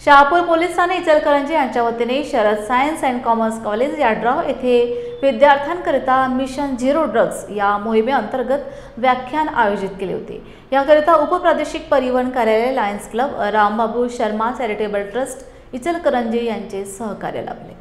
शहापूर पोलिसांनी इचलकरंजी यांच्या वतीने Sharad science and commerce college Yadrav येथे विद्यार्थ्यांकरिता मिशन झिरो ड्रग्स या मोहिमेअंतर्गत व्याख्यान आयोजित केले होते। याकरिता उपप्रादेशिक परिवहन कार्यालय, Lions club, Rambabu Sharma charitable trust Ichalkaranji यांचे सहकार्य लाभले।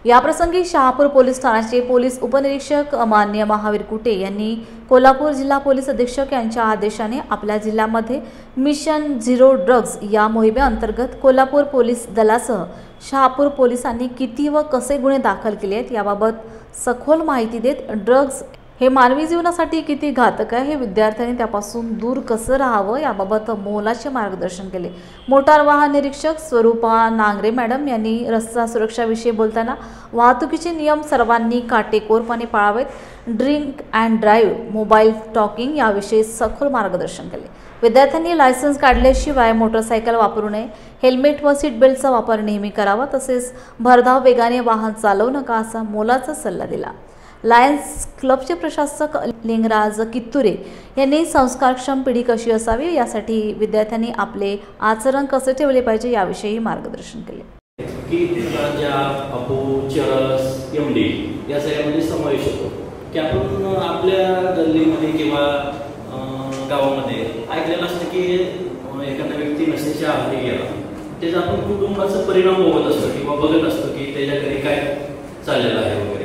याप्रसंगी शहापूर पोलीस ठाण्याचे पोलीस उपनिरीक्षक मान्य महावीर कुटे यांनी कोल्हापूर जिल्हा पोलीस अधीक्षक यांच्या आदेशाने आपल्या जिल्ह्यामध्ये मिशन झिरो ड्रग्स या मोहिमेअंतर्गत कोल्हापूर पोलीस दलासह शहापूर पोलिसांनी किती व कसे गुन्हे दाखल केले आहेत याबाबत सखोल माहिती देत ड्रग्स हे मानवी जीवनासाठी किती घातक आहे हे विद्यार्थ्यांनी त्यापासून दूर कसं राहावं याबाबत मोलाचे मार्गदर्शन केले। मोटार वाहन निरीक्षक स्वरूपा नांगरे मॅडम यांनी रस्ता सुरक्षाविषयी बोलताना वाहतुकीचे नियम सर्वांनी काटेकोरपणे पाळावेत, drink and drive, mobile talking याविषयी सखोल मार्गदर्शन केले। विद्यार्थ्यांनी लायसन्स काढल्याशिवाय मोटरसायकल वापरू नये, हेल्मेट व सीट बेल्टचा वापर नेहमी करावा, तसेच भरधाव वेगाने वाहन चालवू नका असा मोलाचा सल्ला दिला। लायन्स क्लबचे प्रशासक लिंगराज कित्तुरे यांनी संस्कारक्षम पिढी कशी असावी यासाठी विद्यार्थ्यांनी आपले आचरण कसे ठेवले पाहिजे याविषयी मार्गदर्शन केले। की गांजा, अफू, चरस, एमडी या सगळ्यामध्ये समावेश होतो की आपण आपल्या गल्लीमध्ये किंवा गावामध्ये ऐकलेलं असतं की एखादा व्यक्ती नशेच्या आहारी गेला, त्याचा आपण कुटुंबाचा परिणाम बघत असतो किंवा बघत असतो की त्याच्या घरी काय चाललेलं आहे वगैरे।